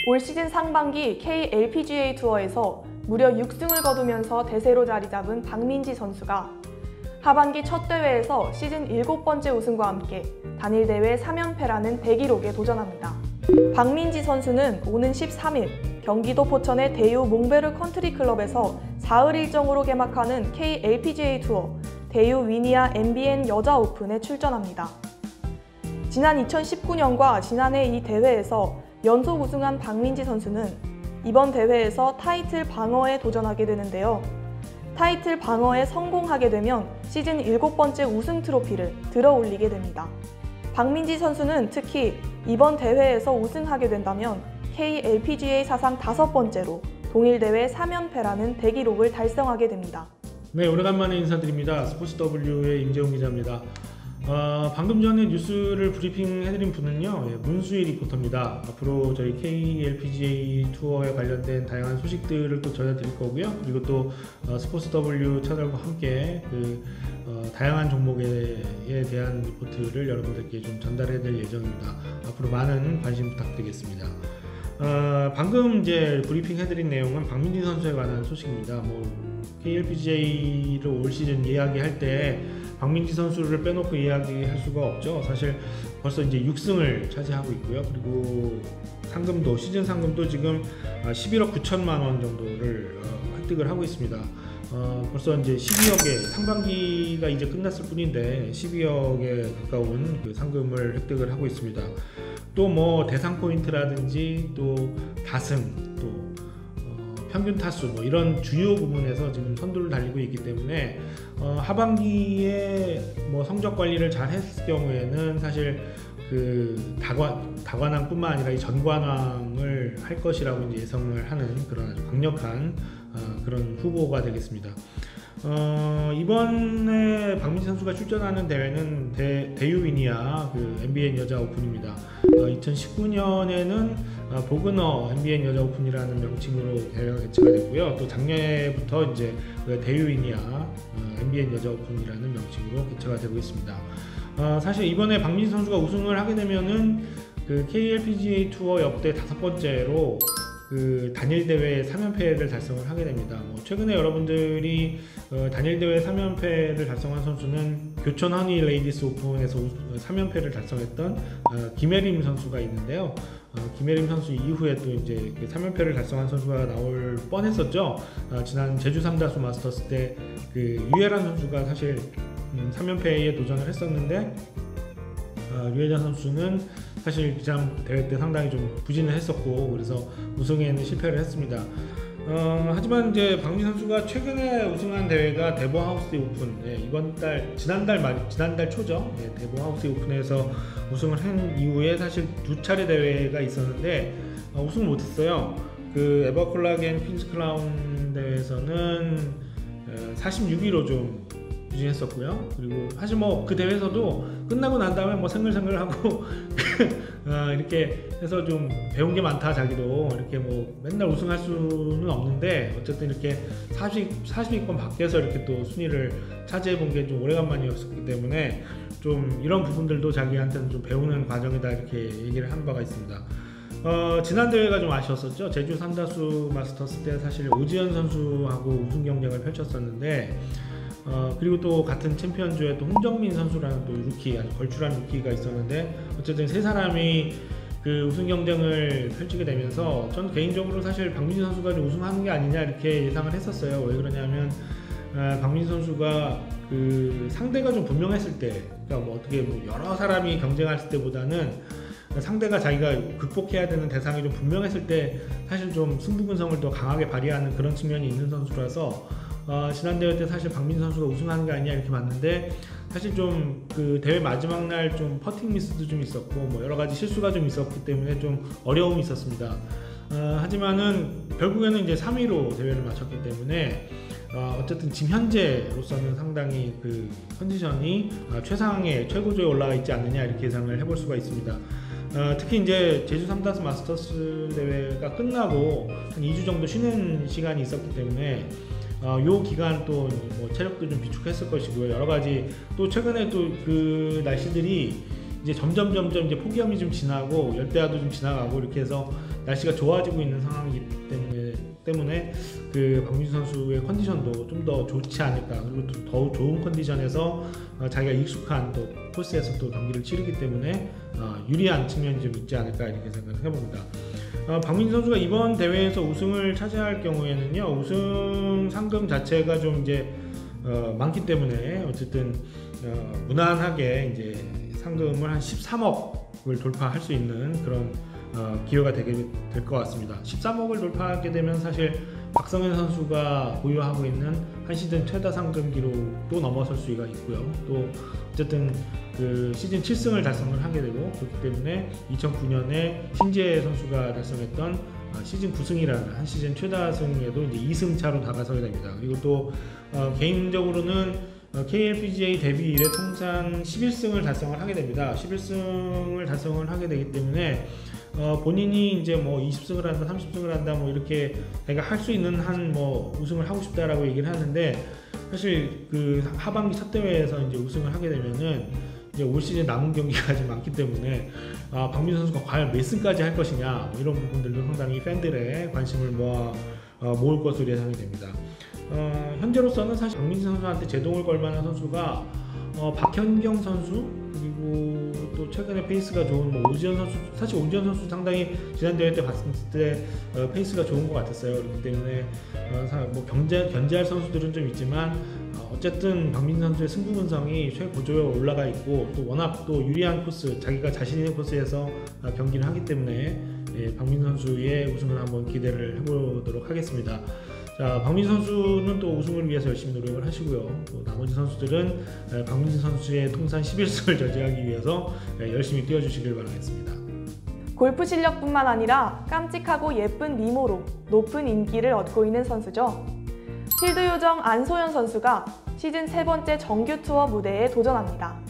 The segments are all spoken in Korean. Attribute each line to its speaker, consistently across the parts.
Speaker 1: 올 시즌 상반기 KLPGA 투어에서 무려 6승을 거두면서 대세로 자리 잡은 박민지 선수가 하반기 첫 대회에서 시즌 7번째 우승과 함께 단일 대회 3연패라는 대기록에 도전합니다. 박민지 선수는 오는 13일 경기도 포천의 대유 몽베르 컨트리 클럽에서 사흘 일정으로 개막하는 KLPGA 투어 대유 위니아 MBN 여자 오픈에 출전합니다. 지난 2019년과 지난해 이 대회에서 연속 우승한 박민지 선수는 이번 대회에서 타이틀 방어에 도전하게 되는데요. 타이틀 방어에 성공하게 되면 시즌 7번째 우승 트로피를 들어올리게 됩니다. 박민지 선수는 특히 이번 대회에서 우승하게 된다면 KLPGA 사상 5번째로 동일 대회 3연패라는 대기록을 달성하게 됩니다.
Speaker 2: 네, 오래간만에 인사드립니다. 스포츠W의 임재용 기자입니다. 방금 전에 뉴스를 브리핑해드린 분은요, 문수희 리포터입니다. 앞으로 저희 KLPGA 투어에 관련된 다양한 소식들을 또 전해드릴 거고요. 그리고 또 스포츠W 채널과 함께 다양한 종목에 대한 리포트를 여러분들께 좀 전달해드릴 예정입니다. 앞으로 많은 관심 부탁드리겠습니다. 방금 이제 브리핑해드린 내용은 박민지 선수에 관한 소식입니다. KLPGA를 올 시즌 이야기할 때 박민지 선수를 빼놓고 이야기할 수가 없죠. 사실 벌써 이제 6승을 차지하고 있고요. 그리고 상금도, 시즌 상금도 지금 11억 9천만 원 정도를 획득을 하고 있습니다. 벌써 이제 12억에, 상반기가 이제 끝났을 뿐인데 12억에 가까운 그 상금을 획득을 하고 있습니다. 또 뭐 대상 포인트라든지 또 다승, 또 평균 타수 이런 주요 부분에서 지금 선두를 달리고 있기 때문에 하반기에 성적 관리를 잘 했을 경우에는 사실 그 다관왕뿐만 아니라 이 전관왕을 할 것이라고 이제 예상을 하는 그런 아주 강력한 그런 후보가 되겠습니다. 이번에 박민지 선수가 출전하는 대회는 대유 위니아 MBN 여자 오픈입니다. 2019년에는 보그너 MBN 여자 오픈이라는 명칭으로 대회가 개최가 됐고요. 또 작년부터 이제 대유 위니아 MBN 여자 오픈이라는 명칭으로 개최가 되고 있습니다. 사실 이번에 박민지 선수가 우승을 하게 되면은 그 KLPGA 투어 역대 5번째로 그 단일 대회 3연패를 달성을 하게 됩니다. 최근에 여러분들이 단일 대회 3연패를 달성한 선수는 교천 허니 레이디스 오픈에서 3연패를 달성했던 김혜림 선수가 있는데요. 김혜림 선수 이후에 또 이제 3연패를 달성한 선수가 나올 뻔했었죠. 지난 제주 삼다수 마스터스 때 그 유혜란 선수가 사실 3연패에 도전을 했었는데 류혜란 선수는 사실 지난 대회 때 상당히 좀 부진을 했었고 그래서 우승에는 실패를 했습니다. 하지만 이제 박민지 선수가 최근에 우승한 대회가 대보 하우스 오픈, 지난달 초죠. 대보 하우스 오픈에서 우승을 한 이후에 사실 2차례 대회가 있었는데 우승을 못했어요. 그 에버콜라겐 퀸즈 크라운 대회에서는 46위로 좀 부진했었고요. 그리고 사실 그 대회에서도 끝나고 난 다음에 생글생글하고 이렇게 해서 좀 배운 게 많다, 자기도 이렇게 맨날 우승할 수는 없는데 어쨌든 이렇게 40위권 밖에서 이렇게 또 순위를 차지해 본 게 좀 오래간만이었기 때문에 좀 이런 부분들도 자기한테는 좀 배우는 과정이다 이렇게 얘기를 한 바가 있습니다. 지난 대회가 좀 아쉬웠었죠. 제주 삼다수 마스터스 때 사실 오지연 선수하고 우승 경쟁을 펼쳤었는데 그리고 또 같은 챔피언주에 또 홍정민 선수라는 또 루키, 아주 걸출한 루키가 있었는데 어쨌든 세 사람이 그 우승 경쟁을 펼치게 되면서 저는 개인적으로 사실 박민지 선수가 좀 우승하는 게 아니냐 이렇게 예상을 했었어요. 왜 그러냐면 박민지 선수가 그 상대가 좀 분명했을 때, 그러니까 어떻게 여러 사람이 경쟁했을 때보다는 상대가 자기가 극복해야 되는 대상이 좀 분명했을 때 사실 좀 승부근성을 더 강하게 발휘하는 그런 측면이 있는 선수라서 지난 대회 때 사실 박민지 선수가 우승하는 게 아니냐 이렇게 봤는데 사실 좀 그 대회 마지막 날 좀 퍼팅 미스도 좀 있었고 여러 가지 실수가 좀 있었기 때문에 좀 어려움이 있었습니다. 하지만은 결국에는 이제 3위로 대회를 마쳤기 때문에 어쨌든 지금 현재로서는 상당히 그 컨디션이 최상의 최고조에 올라와 있지 않느냐 이렇게 예상을 해볼 수가 있습니다. 특히 이제 제주 삼다수 마스터스 대회가 끝나고 한 2주 정도 쉬는 시간이 있었기 때문에 요 기간 또 체력도 좀 비축했을 것이고요. 여러 가지 또 최근에 또 그 날씨들이 이제 점점 이제 폭염이 좀 지나고 열대야도 좀 지나가고 이렇게 해서 날씨가 좋아지고 있는 상황이기 때문에 그 박민지 선수의 컨디션도 좀 더 좋지 않을까, 그리고 또 더 좋은 컨디션에서 자기가 익숙한 또 코스에서 또 경기를 치르기 때문에 유리한 측면이 좀 있지 않을까 이렇게 생각을 해봅니다. 박민지 선수가 이번 대회에서 우승을 차지할 경우에는요, 우승 상금 자체가 좀 이제 많기 때문에 어쨌든 무난하게 이제 상금을 한 13억을 돌파할 수 있는 그런 기회가 되게 될 것 같습니다. 13억을 돌파하게 되면 사실 박성현 선수가 보유하고 있는 한 시즌 최다 상금 기록도 넘어설 수가 있고요. 또 어쨌든 그 시즌 7승을 달성을 하게 되고, 그렇기 때문에 2009년에 신재 선수가 달성했던 시즌 9승이라는 한 시즌 최다승에도 이제 2승 차로 다가서게 됩니다. 그리고 또 개인적으로는 KLPGA 데뷔 이래 통산 11승을 달성을 하게 됩니다. 11승을 달성을 하게 되기 때문에 본인이 이제 뭐 20승을 한다, 30승을 한다, 뭐 이렇게 내가 할 수 있는 한 뭐 우승을 하고 싶다라고 얘기를 하는데, 사실 그 하반기 첫 대회에서 이제 우승을 하게 되면은 이제 올 시즌 남은 경기가 좀 많기 때문에 박민지 선수가 과연 몇 승까지 할 것이냐, 뭐 이런 부분들도 상당히 팬들의 관심을 모을 것으로 예상이 됩니다. 현재로서는 사실 박민지 선수한테 제동을 걸 만한 선수가 박현경 선수, 그리고 또 최근에 페이스가 좋은 뭐 오지현 선수, 사실 오지현 선수 상당히 지난 대회 때 봤을 때 페이스가 좋은 것 같았어요. 그렇기 때문에 뭐 견제할 선수들은 좀 있지만 어쨌든 박민지 선수의 승부근성이 최고조에 올라가 있고, 또 워낙 또 유리한 코스, 자기가 자신 있는 코스에서 경기를 하기 때문에 박민지 선수의 우승을 한번 기대를 해보도록 하겠습니다. 자, 박민지 선수는 또 우승을 위해서 열심히 노력을 하시고요. 또 나머지 선수들은 박민지 선수의 통산 11승을 저지하기 위해서 열심히 뛰어주시길 바라겠습니다.
Speaker 1: 골프 실력뿐만 아니라 깜찍하고 예쁜 미모로 높은 인기를 얻고 있는 선수죠. 필드 요정 안소연 선수가 시즌 3번째 정규 투어 무대에 도전합니다.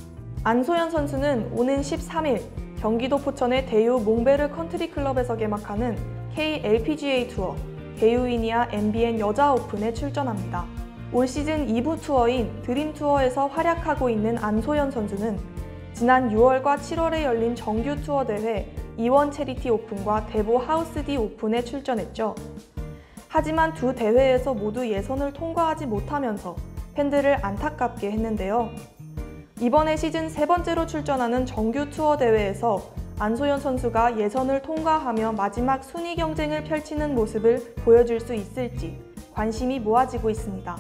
Speaker 1: 안소연 선수는 오는 13일 경기도 포천의 대유 몽베르 컨트리 클럽에서 개막하는 KLPGA 투어 대유이니아 MBN 여자 오픈에 출전합니다. 올 시즌 2부 투어인 드림 투어에서 활약하고 있는 안소연 선수는 지난 6월과 7월에 열린 정규 투어 대회 이원 체리티 오픈과 대보 하우스디 오픈에 출전했죠. 하지만 두 대회에서 모두 예선을 통과하지 못하면서 팬들을 안타깝게 했는데요. 이번에 시즌 3번째로 출전하는 정규 투어 대회에서 안소연 선수가 예선을 통과하며 마지막 순위 경쟁을 펼치는 모습을 보여줄 수 있을지 관심이 모아지고 있습니다.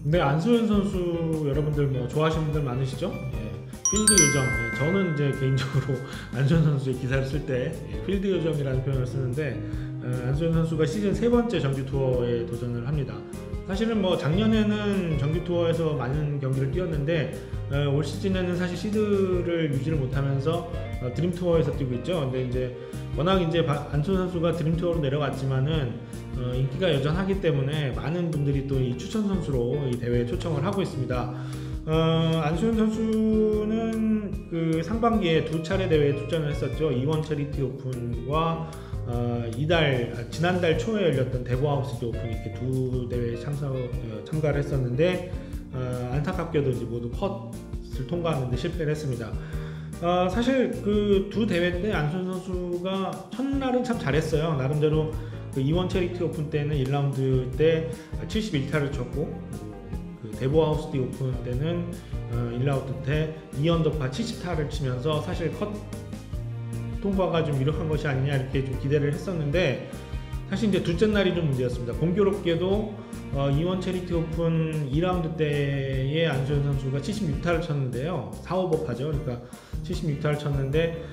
Speaker 2: 네, 안소연 선수 여러분들 뭐 좋아하시는 분들 많으시죠? 필드 요정. 저는 이제 개인적으로 안소연 선수의 기사를 쓸 때 필드 요정이라는 표현을 쓰는데, 안소연 선수가 시즌 3번째 정규 투어에 도전을 합니다. 사실은 뭐 작년에는 정규 투어에서 많은 경기를 뛰었는데 올 시즌에는 사실 시드를 유지를 못하면서 드림 투어에서 뛰고 있죠. 근데 이제 워낙 이제 안소연 선수가 드림 투어로 내려갔지만은 인기가 여전하기 때문에 많은 분들이 또 이 추천 선수로 이 대회에 초청을 하고 있습니다. 안소연 선수는 그 상반기에 두 차례 대회에 출전을 했었죠. 이원 체리티 오픈과 지난달 초에 열렸던 대보 하우스디 오픈, 이렇게 두 대회에 참가를 했었는데 안타깝게도 이제 모두 컷을 통과하는데 실패를 했습니다. 사실 그 두 대회 때 안소연 선수가 첫날은 참 잘했어요. 나름대로 그 이원 체리티 오픈 때는 1라운드 때 71타를 쳤고, 그 대보 하우스디 오픈 때는 1라운드 때 2언더파 70타를 치면서 사실 컷 통과가 좀 유력한 것이 아니냐 이렇게 좀 기대를 했었는데, 사실 이제 둘째 날이 좀 문제였습니다. 공교롭게도 이원 체리티 오픈 2라운드 때에 안소연 선수가 76타를 쳤는데요. 4오버파죠. 그러니까 76타를 쳤는데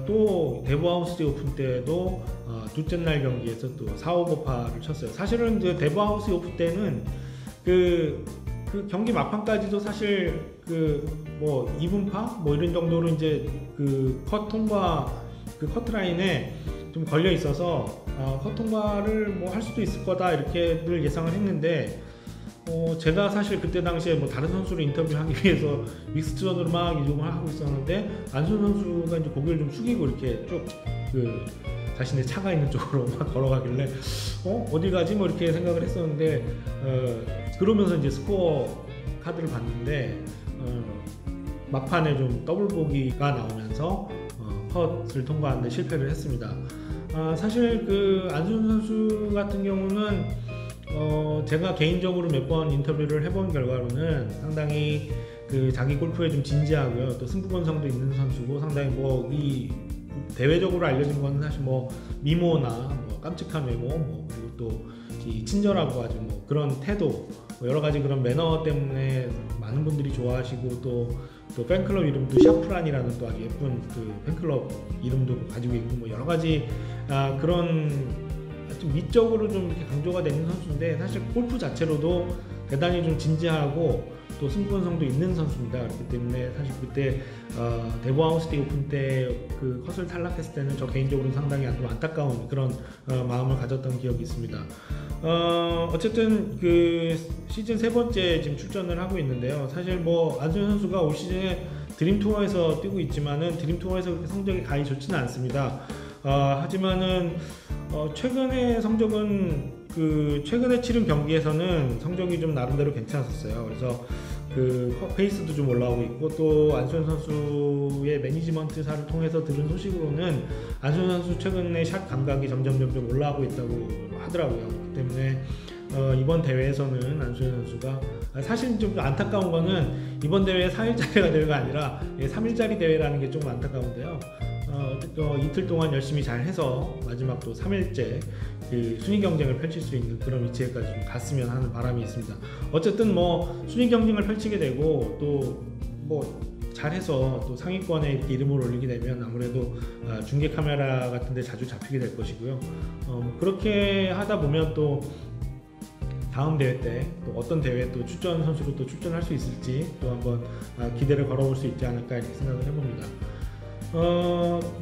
Speaker 2: 또 대보 하우스디 오픈 때도 둘째 날 경기에서 또 4오버파를 쳤어요. 사실은 그 대보 하우스디 오픈 때는 그 경기 막판까지도 사실 그 뭐 2분파 뭐 이런 정도로 이제 그 컷 통과, 그 커트라인에 좀 걸려 있어서 컷 통과를 뭐 할 수도 있을 거다 이렇게 늘 예상을 했는데, 제가 사실 그때 당시에 뭐 다른 선수를 인터뷰하기 위해서 믹스존으로 막 이동을 하고 있었는데, 안소연 선수가 이제 고개를 좀 숙이고 이렇게 쭉 그 자신의 차가 있는 쪽으로 막 걸어가길래 어디 가지 뭐 이렇게 생각을 했었는데, 그러면서 이제 스코어 카드를 봤는데 막판에 좀 더블 보기가 나오면서 컷을 통과하는데 실패를 했습니다. 사실 그 안수현 선수 같은 경우는 제가 개인적으로 몇 번 인터뷰를 해본 결과로는 상당히 그 자기 골프에 좀 진지하고요, 또 승부건성도 있는 선수고, 상당히 뭐 이 대외적으로 알려진 건 사실 뭐 미모나 뭐 깜찍한 외모, 뭐 그리고 또 이 친절하고 아주 뭐 그런 태도, 뭐 여러 가지 그런 매너 때문에 많은 분들이 좋아하시고, 또 팬클럽 이름도 샤프란이라는 또 아주 예쁜 그 팬클럽 이름도 가지고 있고, 뭐 여러 가지 그런 좀 미적으로 좀 이렇게 강조가 되는 선수인데, 사실 골프 자체로도 대단히 좀 진지하고 또 승부건성도 있는 선수입니다. 그렇기 때문에 사실 그때 대구 하우스데이 오픈 때 그 컷을 탈락했을 때는 저 개인적으로 상당히 좀 안타까운 그런 마음을 가졌던 기억이 있습니다. 어쨌든 그 시즌 세 번째 지금 출전을 하고 있는데요. 사실 뭐 안수현 선수가 올 시즌에 드림 투어에서 뛰고 있지만은 드림 투어에서 그렇게 성적이 가히 좋지는 않습니다. 하지만은 최근의 성적은 그 최근에 치른 경기에서는 성적이 좀 나름대로 괜찮았어요. 그래서 그 페이스도 좀 올라오고 있고, 또 안수현 선수의 매니지먼트사를 통해서 들은 소식으로는 안수현 선수 최근에 샷 감각이 점점 올라오고 있다고 하더라고요. 그렇기 때문에 이번 대회에서는 안수현 선수가 사실 좀 안타까운 거는 이번 대회 4일짜리가 대회가 아니라 3일짜리 대회라는 게 좀 안타까운데요. 이틀 동안 열심히 잘 해서 마지막 또 3일째 그 순위 경쟁을 펼칠 수 있는 그런 위치에까지 좀 갔으면 하는 바람이 있습니다. 어쨌든 뭐 순위 경쟁을 펼치게 되고 또 뭐 잘해서 또 상위권에 이렇게 이름을 올리게 되면 아무래도 중계 카메라 같은 데 자주 잡히게 될 것이고요. 그렇게 하다 보면 또 다음 대회 때 또 어떤 대회에 또 출전 선수로 또 출전할 수 있을지 또 한번 기대를 걸어볼 수 있지 않을까 이렇게 생각을 해봅니다.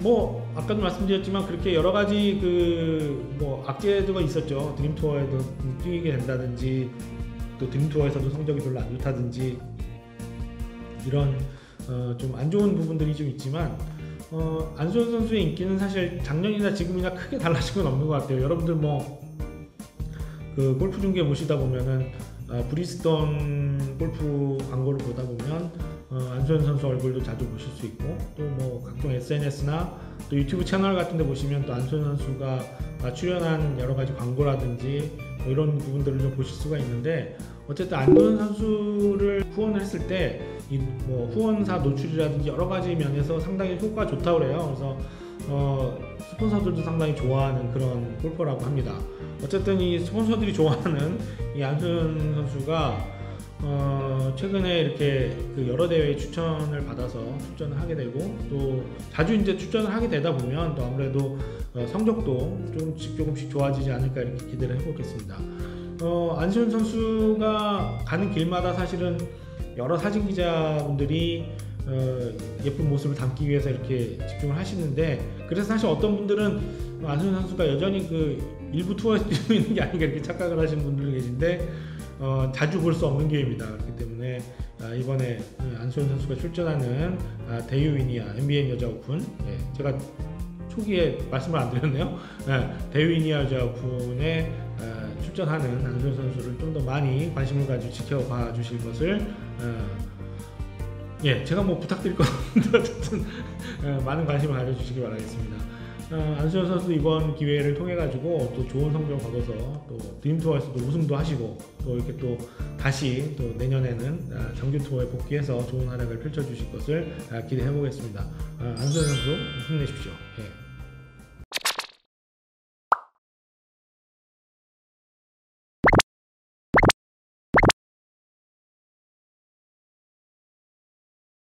Speaker 2: 뭐 아까도 말씀드렸지만 그렇게 여러 가지 그 뭐 악재가 있었죠. 드림 투어에도 뛰게 된다든지, 또 드림 투어에서도 성적이 별로 안 좋다든지, 이런 좀 안 좋은 부분들이 좀 있지만 안수현 선수의 인기는 사실 작년이나 지금이나 크게 달라진 건 없는 것 같아요. 여러분들 뭐 그 골프 중계 보시다 보면은 브리스톤 골프 광고를 보다 보면 안수현 선수 얼굴도 자주 보실 수 있고, 또 뭐 각종 SNS나 또 유튜브 채널 같은 데 보시면 또 안수현 선수가 출연한 여러 가지 광고라든지 뭐 이런 부분들을 좀 보실 수가 있는데, 어쨌든 안수현 선수를 후원을 했을 때 이 뭐 후원사 노출이라든지 여러 가지 면에서 상당히 효과가 좋다고 그래요. 그래서 스폰서들도 상당히 좋아하는 그런 골퍼라고 합니다. 어쨌든 이 스폰서들이 좋아하는 이 안수현 선수가 최근에 이렇게 그 여러 대회에 추천을 받아서 출전을 하게 되고, 또 자주 이제 출전을 하게 되다 보면 또 아무래도 성적도 조금씩 좋아지지 않을까 이렇게 기대를 해보겠습니다. 안수현 선수가 가는 길마다 사실은 여러 사진 기자분들이 예쁜 모습을 담기 위해서 이렇게 집중을 하시는데, 그래서 사실 어떤 분들은 안수현 선수가 여전히 그 일부 투어에서 뛰고 있는 게 아닌가 이렇게 착각을 하시는 분들이 계신데, 자주 볼 수 없는 기회입니다. 그렇기 때문에 이번에 안수현 선수가 출전하는 대유 위니아 MBN 여자 오픈, 제가 초기에 말씀을 안 드렸네요. 대유 위니아 여자 오픈에 출전하는 안수현 선수를 좀 더 많이 관심을 가지고 지켜봐 주실 것을 제가 뭐 부탁드릴 건 없는데 어쨌든 많은 관심을 가져주시기 바라겠습니다. 안수현 선수 이번 기회를 통해 가지고 또 좋은 성적을 거둬서 또 드림 투어에서도 우승도 하시고, 또 이렇게 또 다시 또 내년에는 정규 투어에 복귀해서 좋은 활약을 펼쳐주실 것을 기대해 보겠습니다. 안수현 선수 힘내십시오.